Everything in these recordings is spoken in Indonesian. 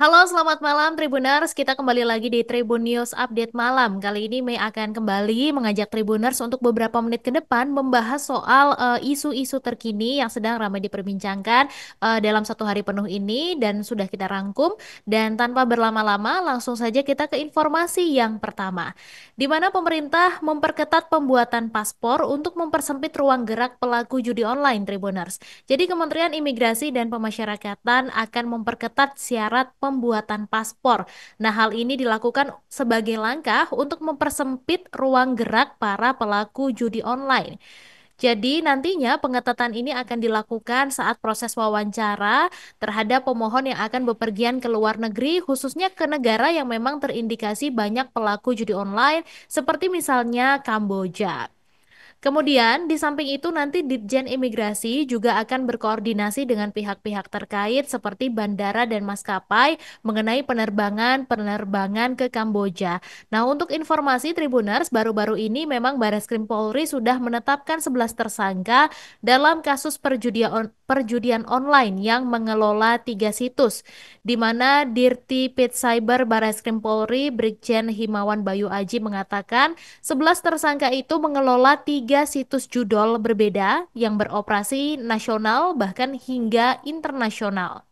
Halo, selamat malam Tribuners. Kita kembali lagi di Tribun News Update Malam. Kali ini Mei akan kembali mengajak Tribuners untuk beberapa menit ke depan membahas soal isu-isu terkini yang sedang ramai diperbincangkan dalam satu hari penuh ini dan sudah kita rangkum. Dan tanpa berlama-lama, langsung saja kita ke informasi yang pertama, di mana pemerintah memperketat pembuatan paspor untuk mempersempit ruang gerak pelaku judi online, Tribuners. Jadi Kementerian Imigrasi dan Pemasyarakatan akan memperketat syarat pembuatan paspor. Nah, hal ini dilakukan sebagai langkah untuk mempersempit ruang gerak para pelaku judi online. Jadi nantinya pengetatan ini akan dilakukan saat proses wawancara terhadap pemohon yang akan bepergian ke luar negeri, khususnya ke negara yang memang terindikasi banyak pelaku judi online, seperti misalnya Kamboja. Kemudian, di samping itu nanti Ditjen Imigrasi juga akan berkoordinasi dengan pihak-pihak terkait seperti bandara dan maskapai mengenai penerbangan-penerbangan ke Kamboja. Nah, untuk informasi Tribuners, baru-baru ini memang Barreskrim Polri sudah menetapkan 11 tersangka dalam kasus perjudian online yang mengelola 3 situs, di mana Dirti Pit Cyber Barreskrim Polri Brigjen Himawan Bayu Aji mengatakan 11 tersangka itu mengelola 3 situs judol berbeda yang beroperasi nasional bahkan hingga internasional.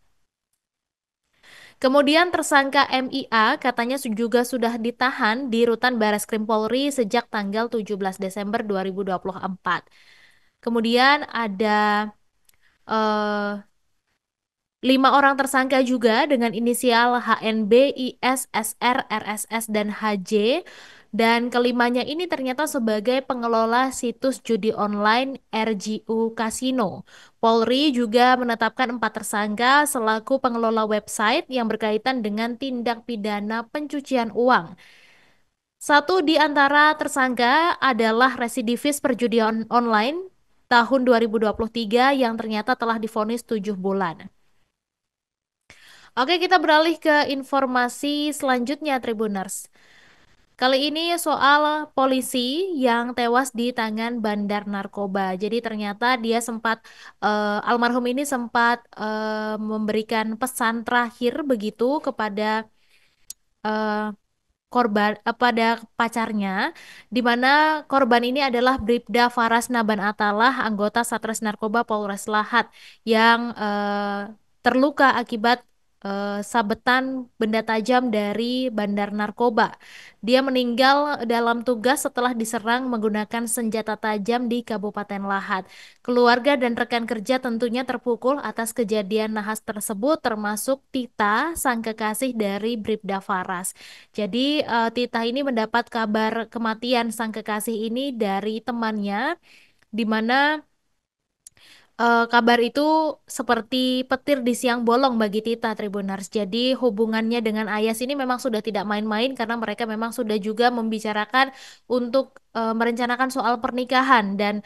Kemudian tersangka MIA katanya juga sudah ditahan di Rutan Barreskrim Polri sejak tanggal 17 Desember 2024. Kemudian ada eh, 5 orang tersangka juga dengan inisial HNB, IS, SR, RSS, dan HJ. Dan kelimanya ini ternyata sebagai pengelola situs judi online RGU Casino. Polri juga menetapkan 4 tersangka selaku pengelola website yang berkaitan dengan tindak pidana pencucian uang. Satu di antara tersangka adalah residivis perjudian online tahun 2023 yang ternyata telah divonis 7 bulan. Oke, kita beralih ke informasi selanjutnya, Tribuners. Kali ini soal polisi yang tewas di tangan bandar narkoba. Jadi ternyata dia sempat, almarhum ini sempat memberikan pesan terakhir begitu kepada eh, korban, pada pacarnya, di mana korban ini adalah Bribda Faras Naban Atalah, anggota Satres Narkoba Polres Lahat, yang terluka akibat sabetan benda tajam dari bandar narkoba. Dia meninggal dalam tugas setelah diserang menggunakan senjata tajam di Kabupaten Lahat. Keluarga dan rekan kerja tentunya terpukul atas kejadian nahas tersebut, termasuk Tita, sang kekasih dari Bribda Faras. Jadi Tita ini mendapat kabar kematian sang kekasih ini dari temannya, di mana kabar itu seperti petir di siang bolong bagi Tita, Tribunars. Jadi hubungannya dengan Ayas ini memang sudah tidak main-main karena mereka memang sudah juga membicarakan untuk merencanakan soal pernikahan, dan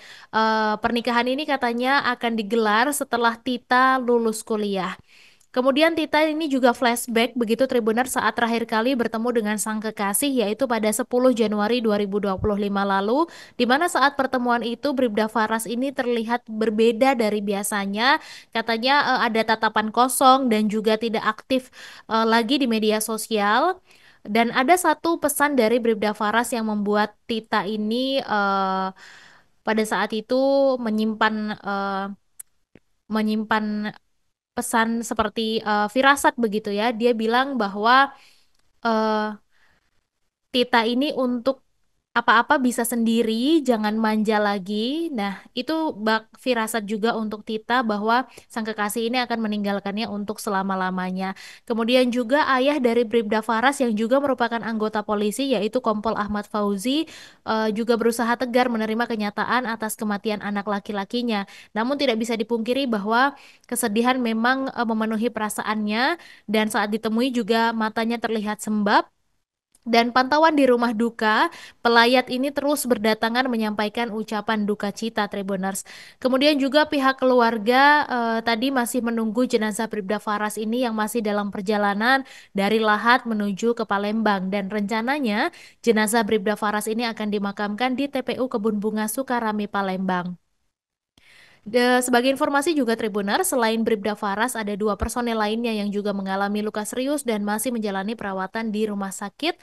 pernikahan ini katanya akan digelar setelah Tita lulus kuliah. Kemudian Tita ini juga flashback begitu Tribuner saat terakhir kali bertemu dengan sang kekasih, yaitu pada 10 Januari 2025 lalu, di mana saat pertemuan itu Bribda Faras ini terlihat berbeda dari biasanya. Katanya ada tatapan kosong dan juga tidak aktif lagi di media sosial. Dan ada satu pesan dari Bribda Faras yang membuat Tita ini pada saat itu menyimpan menyimpan pesan seperti firasat begitu ya. Dia bilang bahwa eh, Tita ini untuk apa-apa bisa sendiri, jangan manja lagi. Nah, itu bak firasat juga untuk Tita bahwa sang kekasih ini akan meninggalkannya untuk selama-lamanya. Kemudian juga ayah dari Bribda Faras yang juga merupakan anggota polisi, yaitu Kompol Ahmad Fauzi, juga berusaha tegar menerima kenyataan atas kematian anak laki-lakinya. Namun tidak bisa dipungkiri bahwa kesedihan memang memenuhi perasaannya, dan saat ditemui juga matanya terlihat sembab. Dan pantauan di rumah duka, pelayat ini terus berdatangan menyampaikan ucapan duka cita, Tribuners. Kemudian juga pihak keluarga tadi masih menunggu jenazah Bribda Faras ini yang masih dalam perjalanan dari Lahat menuju ke Palembang. Dan rencananya jenazah Bribda Faras ini akan dimakamkan di TPU Kebun Bunga Sukarami, Palembang. Sebagai informasi juga Tribuner, selain Bribda Faras, ada dua personel lainnya yang juga mengalami luka serius dan masih menjalani perawatan di rumah sakit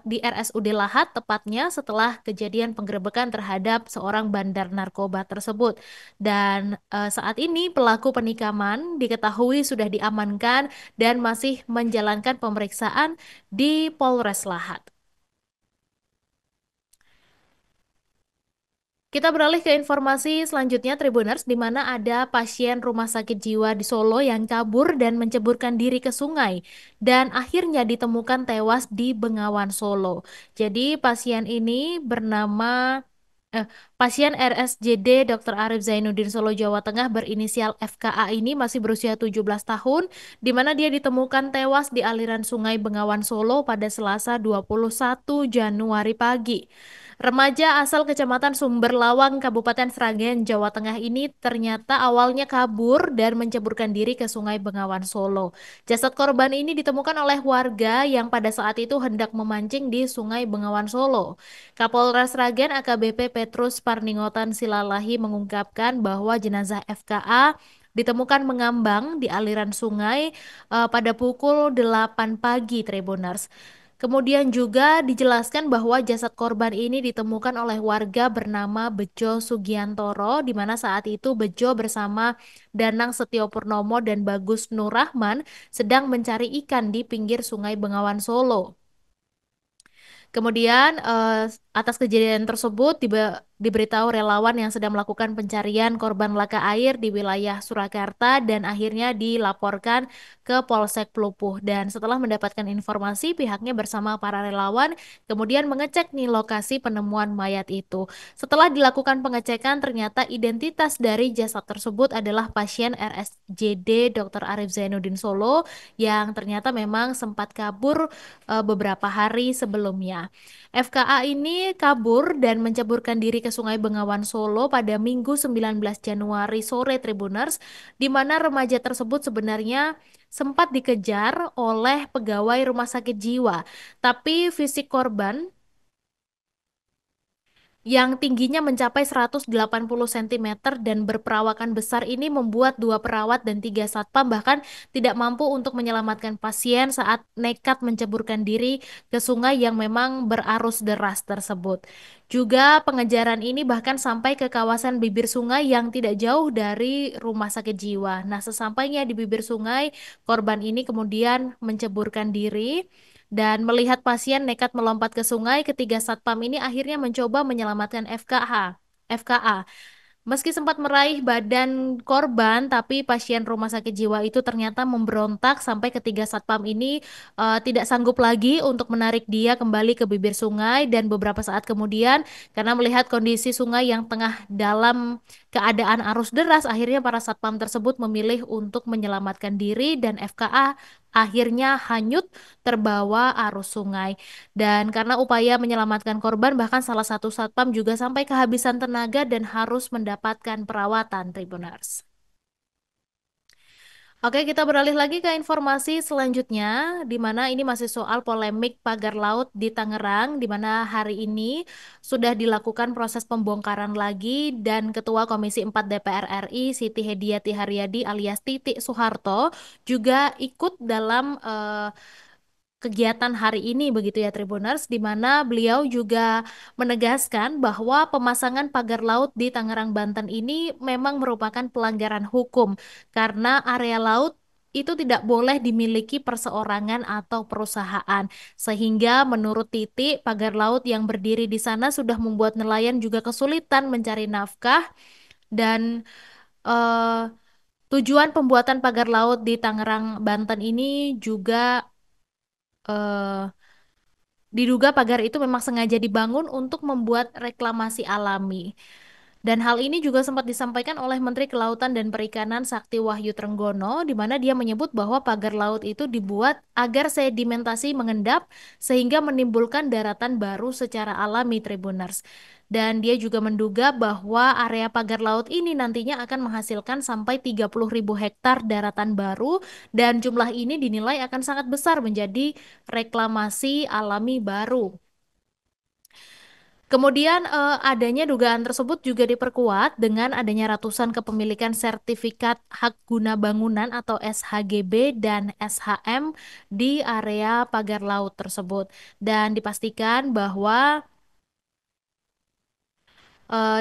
di RSUD Lahat, tepatnya setelah kejadian penggerebekan terhadap seorang bandar narkoba tersebut. Dan saat ini pelaku penikaman diketahui sudah diamankan dan masih menjalankan pemeriksaan di Polres Lahat. Kita beralih ke informasi selanjutnya, Tribuners, di mana ada pasien rumah sakit jiwa di Solo yang kabur dan menceburkan diri ke sungai dan akhirnya ditemukan tewas di Bengawan Solo. Jadi pasien ini bernama pasien RSJD Dr. Arif Zainuddin Solo Jawa Tengah berinisial FKA ini masih berusia 17 tahun, di mana dia ditemukan tewas di aliran sungai Bengawan Solo pada Selasa 21 Januari pagi. Remaja asal Kecamatan Sumberlawang, Kabupaten Sragen, Jawa Tengah ini ternyata awalnya kabur dan menceburkan diri ke Sungai Bengawan Solo. Jasad korban ini ditemukan oleh warga yang pada saat itu hendak memancing di Sungai Bengawan Solo. Kapolres Sragen AKBP Petrus Parningotan Silalahi mengungkapkan bahwa jenazah FKA ditemukan mengambang di aliran sungai pada pukul 8 pagi, Tribuners. Kemudian juga dijelaskan bahwa jasad korban ini ditemukan oleh warga bernama Bejo Sugiantoro, di mana saat itu Bejo bersama Danang Setio Purnomo dan Bagus Nurrahman sedang mencari ikan di pinggir Sungai Bengawan Solo. Kemudian atas kejadian tersebut diberitahu relawan yang sedang melakukan pencarian korban laka air di wilayah Surakarta dan akhirnya dilaporkan ke Polsek Pelupuh. Dan setelah mendapatkan informasi, pihaknya bersama para relawan kemudian mengecek nih lokasi penemuan mayat itu. Setelah dilakukan pengecekan, ternyata identitas dari jasad tersebut adalah pasien RSJD Dr. Arif Zainuddin Solo yang ternyata memang sempat kabur beberapa hari sebelumnya. FKA ini kabur dan menceburkan diri ke Sungai Bengawan Solo pada Minggu 19 Januari sore, Tribuners, di mana remaja tersebut sebenarnya sempat dikejar oleh pegawai rumah sakit jiwa. Tapi fisik korban yang tingginya mencapai 180 cm dan berperawakan besar ini membuat dua perawat dan tiga satpam bahkan tidak mampu untuk menyelamatkan pasien saat nekat menceburkan diri ke sungai yang memang berarus deras tersebut. Juga pengejaran ini bahkan sampai ke kawasan bibir sungai yang tidak jauh dari rumah sakit jiwa. Nah, sesampainya di bibir sungai, korban ini kemudian menceburkan diri. Dan melihat pasien nekat melompat ke sungai, ketiga satpam ini akhirnya mencoba menyelamatkan FKA. Meski sempat meraih badan korban, tapi pasien rumah sakit jiwa itu ternyata memberontak sampai ketiga satpam ini tidak sanggup lagi untuk menarik dia kembali ke bibir sungai dan beberapa saat kemudian karena melihat kondisi sungai yang tengah dalam keadaan arus deras, akhirnya para satpam tersebut memilih untuk menyelamatkan diri dan FKA akhirnya hanyut terbawa arus sungai. Dan karena upaya menyelamatkan korban, bahkan salah satu satpam juga sampai kehabisan tenaga dan harus mendapatkan perawatan, Tribuners. Oke, kita beralih lagi ke informasi selanjutnya, di mana ini masih soal polemik pagar laut di Tangerang, di mana hari ini sudah dilakukan proses pembongkaran lagi dan Ketua Komisi 4 DPR RI, Siti Hediati Haryadi alias Titik Soeharto, juga ikut dalam kegiatan hari ini begitu ya Tribuners, di mana beliau juga menegaskan bahwa pemasangan pagar laut di Tangerang Banten ini memang merupakan pelanggaran hukum karena area laut itu tidak boleh dimiliki perseorangan atau perusahaan. Sehingga menurut Titi, pagar laut yang berdiri di sana sudah membuat nelayan juga kesulitan mencari nafkah dan eh, tujuan pembuatan pagar laut di Tangerang Banten ini juga eh, diduga pagar itu memang sengaja dibangun untuk membuat reklamasi alami. Dan hal ini juga sempat disampaikan oleh Menteri Kelautan dan Perikanan Sakti Wahyu Trenggono, di mana dia menyebut bahwa pagar laut itu dibuat agar sedimentasi mengendap sehingga menimbulkan daratan baru secara alami, Tribuners. Dan dia juga menduga bahwa area pagar laut ini nantinya akan menghasilkan sampai 30.000 hektar daratan baru dan jumlah ini dinilai akan sangat besar menjadi reklamasi alami baru. Kemudian, adanya dugaan tersebut juga diperkuat dengan adanya ratusan kepemilikan sertifikat hak guna bangunan atau SHGB dan SHM di area pagar laut tersebut. Dan dipastikan bahwa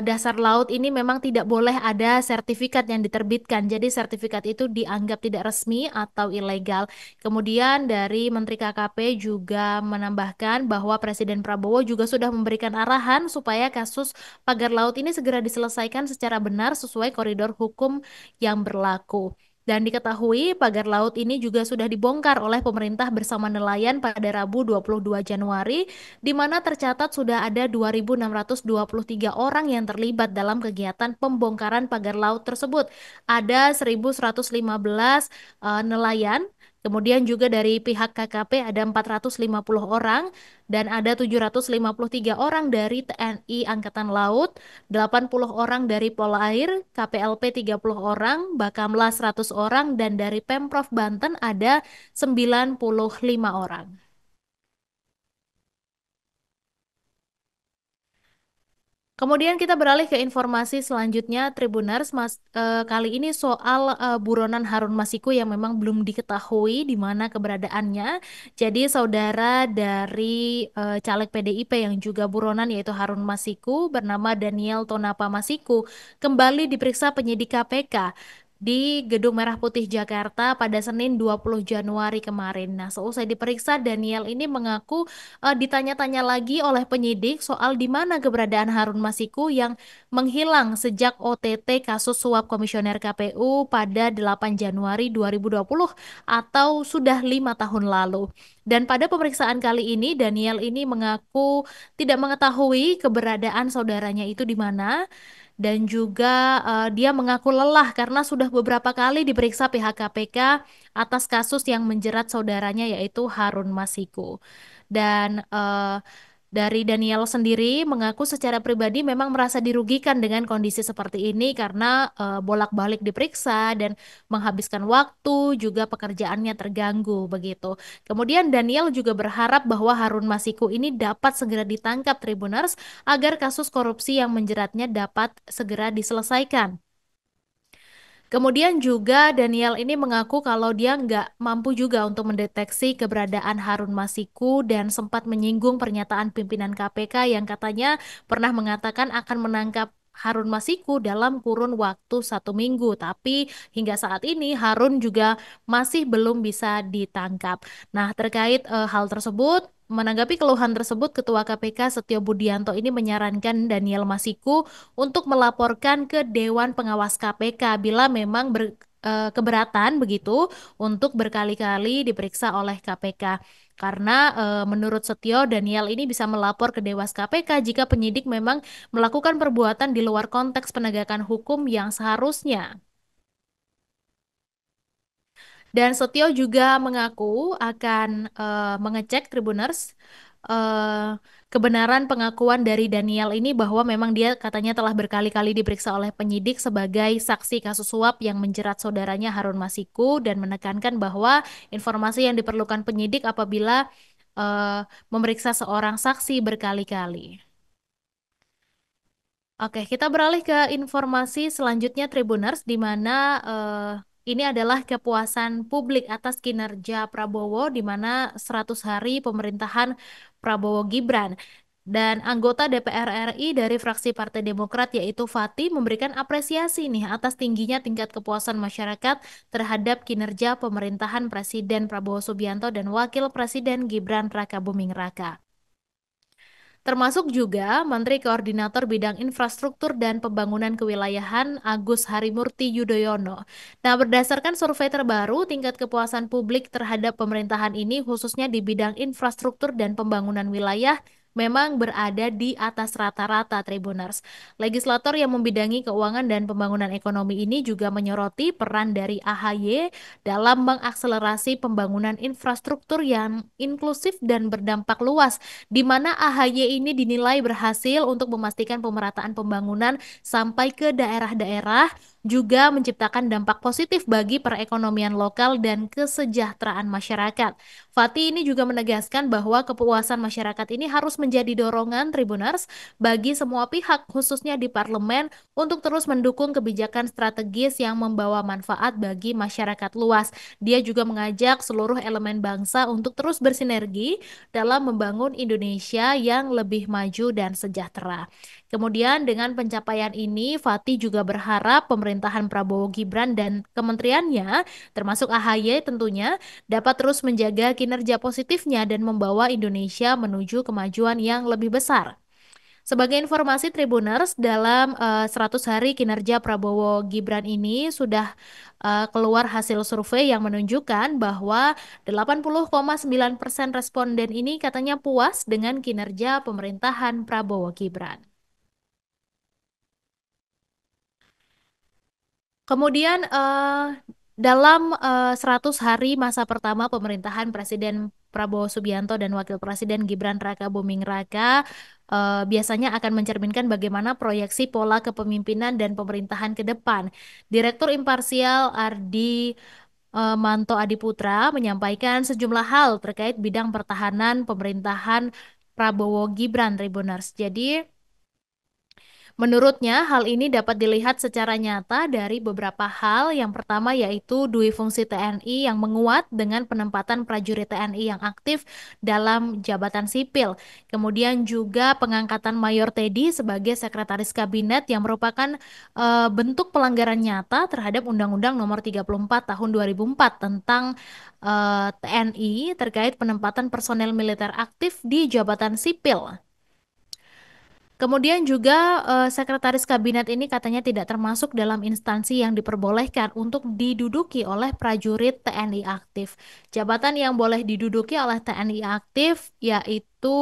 dasar laut ini memang tidak boleh ada sertifikat yang diterbitkan. Jadi sertifikat itu dianggap tidak resmi atau ilegal. Kemudian dari Menteri KKP juga menambahkan bahwa Presiden Prabowo juga sudah memberikan arahan supaya kasus pagar laut ini segera diselesaikan secara benar sesuai koridor hukum yang berlaku. Dan diketahui pagar laut ini juga sudah dibongkar oleh pemerintah bersama nelayan pada Rabu 22 Januari, di mana tercatat sudah ada 2.623 orang yang terlibat dalam kegiatan pembongkaran pagar laut tersebut. Ada 1.115 nelayan, kemudian juga dari pihak KKP ada 450 orang, dan ada 753 orang dari TNI Angkatan Laut, 80 orang dari Polair, KPLP 30 orang, Bakamla 100 orang, dan dari Pemprov Banten ada 95 orang. Kemudian kita beralih ke informasi selanjutnya, Tribuners, kali ini soal buronan Harun Masiku yang memang belum diketahui di mana keberadaannya. Jadi saudara dari caleg PDIP yang juga buronan yaitu Harun Masiku bernama Daniel Tonapa Masiku kembali diperiksa penyidik KPK di Gedung Merah Putih Jakarta pada Senin 20 Januari kemarin. Nah, seusai diperiksa, Daniel ini mengaku ditanya-tanya lagi oleh penyidik soal di mana keberadaan Harun Masiku yang menghilang sejak OTT kasus suap komisioner KPU pada 8 Januari 2020 atau sudah 5 tahun lalu. Dan pada pemeriksaan kali ini, Daniel ini mengaku tidak mengetahui keberadaan saudaranya itu di mana, dan juga dia mengaku lelah karena sudah beberapa kali diperiksa pihak KPK atas kasus yang menjerat saudaranya yaitu Harun Masiku. Dan dari Daniel sendiri mengaku secara pribadi memang merasa dirugikan dengan kondisi seperti ini karena bolak-balik diperiksa dan menghabiskan waktu, juga pekerjaannya terganggu begitu. Kemudian Daniel juga berharap bahwa Harun Masiku ini dapat segera ditangkap Tribuners agar kasus korupsi yang menjeratnya dapat segera diselesaikan. Kemudian juga Daniel ini mengaku kalau dia nggak mampu juga untuk mendeteksi keberadaan Harun Masiku dan sempat menyinggung pernyataan pimpinan KPK yang katanya pernah mengatakan akan menangkap Harun Masiku dalam kurun waktu 1 minggu. Tapi hingga saat ini Harun juga masih belum bisa ditangkap. Nah, terkait hal tersebut, menanggapi keluhan tersebut, Ketua KPK Setio Budianto ini menyarankan Daniel Masiku untuk melaporkan ke Dewan Pengawas KPK bila memang keberatan begitu untuk berkali-kali diperiksa oleh KPK. Karena menurut Setio, Daniel ini bisa melapor ke Dewas KPK jika penyidik memang melakukan perbuatan di luar konteks penegakan hukum yang seharusnya. Dan Setio juga mengaku akan mengecek Tribuners kebenaran pengakuan dari Daniel ini bahwa memang dia katanya telah berkali-kali diperiksa oleh penyidik sebagai saksi kasus suap yang menjerat saudaranya Harun Masiku dan menekankan bahwa informasi yang diperlukan penyidik apabila memeriksa seorang saksi berkali-kali. Oke, kita beralih ke informasi selanjutnya Tribuners, di mana ini adalah kepuasan publik atas kinerja Prabowo di mana 100 hari pemerintahan Prabowo Gibran. Dan anggota DPR RI dari fraksi Partai Demokrat yaitu Fatih memberikan apresiasi nih atas tingginya tingkat kepuasan masyarakat terhadap kinerja pemerintahan Presiden Prabowo Subianto dan Wakil Presiden Gibran Rakabuming Raka. Termasuk juga Menteri Koordinator Bidang Infrastruktur dan Pembangunan Kewilayahan Agus Harimurti Yudhoyono. Nah, berdasarkan survei terbaru, tingkat kepuasan publik terhadap pemerintahan ini khususnya di bidang infrastruktur dan pembangunan wilayah memang berada di atas rata-rata Tribuners. Legislator yang membidangi keuangan dan pembangunan ekonomi ini juga menyoroti peran dari AHY dalam mengakselerasi pembangunan infrastruktur yang inklusif dan berdampak luas di mana AHY ini dinilai berhasil untuk memastikan pemerataan pembangunan sampai ke daerah-daerah juga menciptakan dampak positif bagi perekonomian lokal dan kesejahteraan masyarakat. Fatih ini juga menegaskan bahwa kepuasan masyarakat ini harus menjadi dorongan Tribuners bagi semua pihak, khususnya di parlemen, untuk terus mendukung kebijakan strategis yang membawa manfaat bagi masyarakat luas. Dia juga mengajak seluruh elemen bangsa untuk terus bersinergi dalam membangun Indonesia yang lebih maju dan sejahtera. Kemudian dengan pencapaian ini, Fatih juga berharap pemerintahan Prabowo Gibran dan kementeriannya, termasuk AHY tentunya, dapat terus menjaga kinerja positifnya dan membawa Indonesia menuju kemajuan yang lebih besar. Sebagai informasi Tribuners, dalam 100 hari kinerja Prabowo Gibran ini sudah keluar hasil survei yang menunjukkan bahwa 80,9% responden ini katanya puas dengan kinerja pemerintahan Prabowo Gibran. Kemudian dalam 100 hari masa pertama pemerintahan Presiden Prabowo Subianto dan Wakil Presiden Gibran Raka Buming Raka biasanya akan mencerminkan bagaimana proyeksi pola kepemimpinan dan pemerintahan ke depan. Direktur Imparsial Ardi Manto Adiputra menyampaikan sejumlah hal terkait bidang pertahanan pemerintahan Prabowo Gibran Tribuners. Jadi menurutnya, hal ini dapat dilihat secara nyata dari beberapa hal. Yang pertama yaitu dui fungsi TNI yang menguat dengan penempatan prajurit TNI yang aktif dalam jabatan sipil. Kemudian juga pengangkatan Mayor Teddy sebagai sekretaris kabinet yang merupakan bentuk pelanggaran nyata terhadap Undang-Undang Nomor 34 Tahun 2004 tentang TNI terkait penempatan personel militer aktif di jabatan sipil. Kemudian juga sekretaris kabinet ini katanya tidak termasuk dalam instansi yang diperbolehkan untuk diduduki oleh prajurit TNI aktif. Jabatan yang boleh diduduki oleh TNI aktif yaitu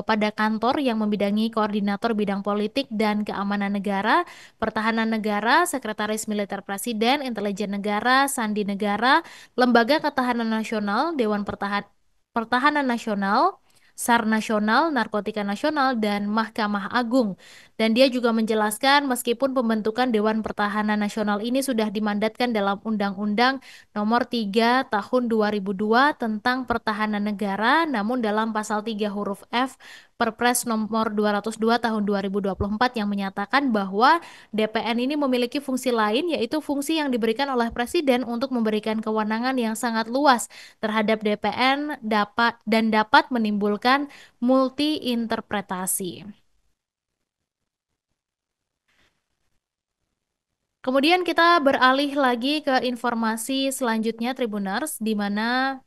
pada kantor yang membidangi koordinator bidang politik dan keamanan negara, pertahanan negara, sekretaris militer presiden, intelijen negara, sandi negara, lembaga ketahanan nasional, Dewan Pertahanan Nasional, SAR Nasional, Narkotika Nasional, dan Mahkamah Agung. Dan dia juga menjelaskan meskipun pembentukan Dewan Pertahanan Nasional ini sudah dimandatkan dalam Undang-Undang Nomor 3 Tahun 2002 tentang Pertahanan Negara, namun dalam pasal 3 huruf F Perpres Nomor 202 Tahun 2024 yang menyatakan bahwa DPN ini memiliki fungsi lain, yaitu fungsi yang diberikan oleh Presiden untuk memberikan kewenangan yang sangat luas terhadap DPN dapat menimbulkan multi interpretasi. Kemudian kita beralih lagi ke informasi selanjutnya Tribuners, di mana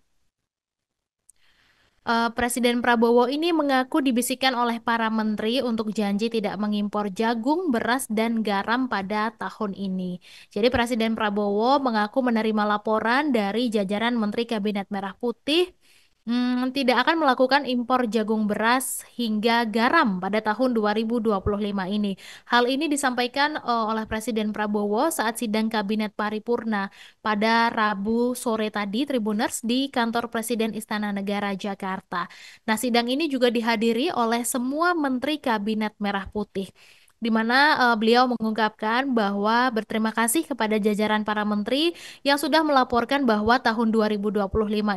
Presiden Prabowo ini mengaku dibisikkan oleh para menteri untuk janji tidak mengimpor jagung, beras, dan garam pada tahun ini. Jadi Presiden Prabowo mengaku menerima laporan dari jajaran Menteri Kabinet Merah Putih tidak akan melakukan impor jagung beras hingga garam pada tahun 2025 ini. Hal ini disampaikan oleh Presiden Prabowo saat sidang Kabinet Paripurna pada Rabu sore tadi, Tribuners, di kantor Presiden Istana Negara Jakarta. Nah, sidang ini juga dihadiri oleh semua Menteri Kabinet Merah Putih, di mana beliau mengungkapkan bahwa berterima kasih kepada jajaran para menteri yang sudah melaporkan bahwa tahun 2025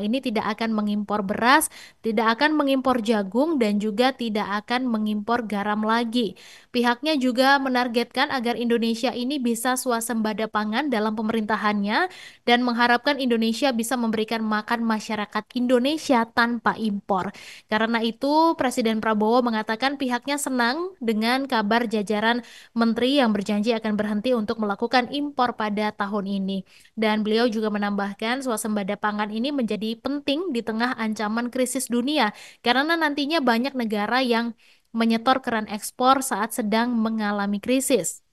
ini tidak akan mengimpor beras, tidak akan mengimpor jagung, dan juga tidak akan mengimpor garam lagi. Pihaknya juga menargetkan agar Indonesia ini bisa swasembada pangan dalam pemerintahannya dan mengharapkan Indonesia bisa memberikan makan masyarakat Indonesia tanpa impor. Karena itu, Presiden Prabowo mengatakan pihaknya senang dengan kabar jajaran menteri yang berjanji akan berhenti untuk melakukan impor pada tahun ini. Dan beliau juga menambahkan swasembada pangan ini menjadi penting di tengah ancaman krisis dunia karena nantinya banyak negara yang menyetor keran ekspor saat sedang mengalami krisis.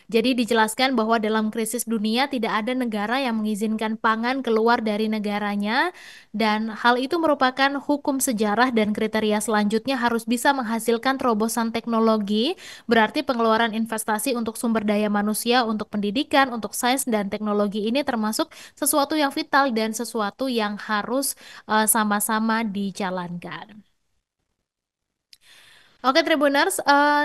Jadi dijelaskan bahwa dalam krisis dunia tidak ada negara yang mengizinkan pangan keluar dari negaranya dan hal itu merupakan hukum sejarah dan kriteria selanjutnya harus bisa menghasilkan terobosan teknologi, berarti pengeluaran investasi untuk sumber daya manusia, untuk pendidikan, untuk sains dan teknologi ini termasuk sesuatu yang vital dan sesuatu yang harus sama-sama dijalankan. Oke Tribuners,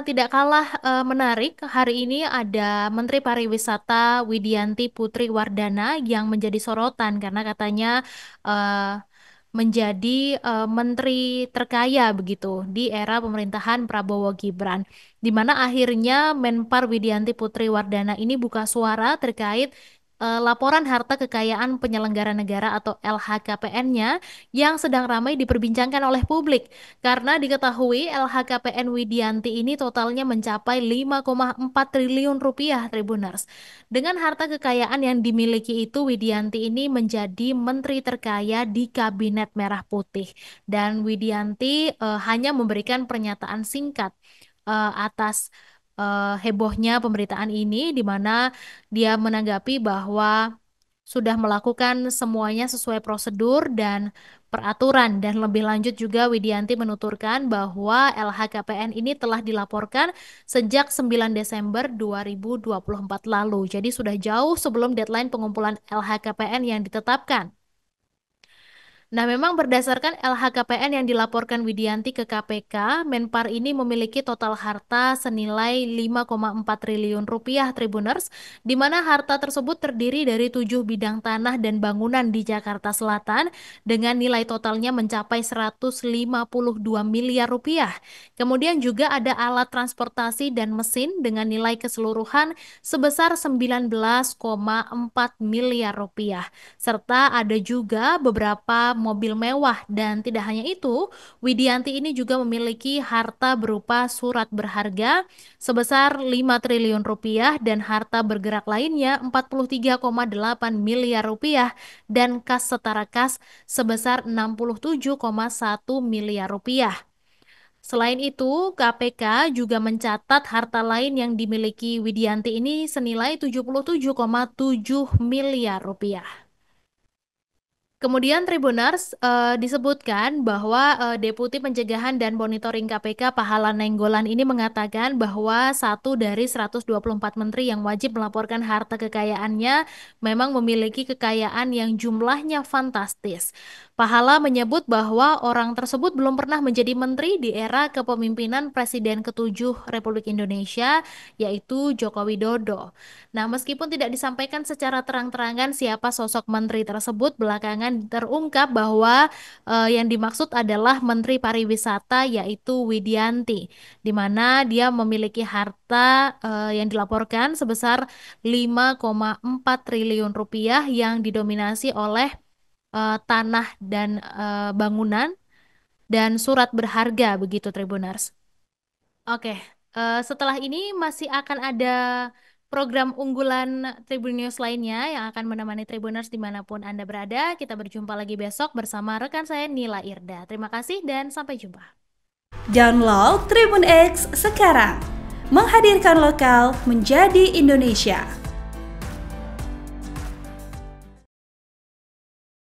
tidak kalah menarik, hari ini ada Menteri Pariwisata Widianti Putri Wardana yang menjadi sorotan karena katanya eh, menjadi menteri terkaya begitu di era pemerintahan Prabowo Gibran, di mana akhirnya Menpar Widianti Putri Wardana ini buka suara terkait laporan harta kekayaan penyelenggara negara atau LHKPN-nya yang sedang ramai diperbincangkan oleh publik. Karena diketahui LHKPN Widianti ini totalnya mencapai 5,4 triliun rupiah, Tribuners. Dengan harta kekayaan yang dimiliki itu, Widianti ini menjadi menteri terkaya di Kabinet Merah Putih. Dan Widianti hanya memberikan pernyataan singkat atas hebohnya pemberitaan ini, di mana dia menanggapi bahwa sudah melakukan semuanya sesuai prosedur dan peraturan, dan lebih lanjut juga Widianti menuturkan bahwa LHKPN ini telah dilaporkan sejak 9 Desember 2024 lalu. Jadi sudah jauh sebelum deadline pengumpulan LHKPN yang ditetapkan. Nah, memang berdasarkan LHKPN yang dilaporkan Widianti ke KPK, Menpar ini memiliki total harta senilai 5,4 triliun rupiah, Tribuners, di mana harta tersebut terdiri dari 7 bidang tanah dan bangunan di Jakarta Selatan dengan nilai totalnya mencapai 152 miliar rupiah. Kemudian juga ada alat transportasi dan mesin dengan nilai keseluruhan sebesar 19,4 miliar rupiah. Serta ada juga beberapa mobil mewah, dan tidak hanya itu, Widianti ini juga memiliki harta berupa surat berharga sebesar 5 triliun rupiah dan harta bergerak lainnya 43,8 miliar rupiah dan kas setara kas sebesar 67,1 miliar rupiah. Selain itu, KPK juga mencatat harta lain yang dimiliki Widianti ini senilai 77,7 miliar rupiah. Kemudian Tribunars disebutkan bahwa Deputi Pencegahan dan Monitoring KPK Pahala Nenggolan ini mengatakan bahwa satu dari 124 menteri yang wajib melaporkan harta kekayaannya memang memiliki kekayaan yang jumlahnya fantastis. Pahala menyebut bahwa orang tersebut belum pernah menjadi menteri di era kepemimpinan Presiden ke-7 Republik Indonesia, yaitu Joko Widodo. Nah, meskipun tidak disampaikan secara terang-terangan siapa sosok menteri tersebut, belakangan terungkap bahwa yang dimaksud adalah Menteri Pariwisata, yaitu Widianti, di mana dia memiliki harta yang dilaporkan sebesar 5,4 triliun rupiah yang didominasi oleh tanah dan bangunan dan surat berharga begitu, Tribuners. Oke, setelah ini masih akan ada program unggulan Tribun News lainnya yang akan menemani Tribuners dimanapun Anda berada. Kita berjumpa lagi besok bersama rekan saya Nila Irda. Terima kasih dan sampai jumpa. Download Tribun X sekarang, menghadirkan lokal menjadi Indonesia.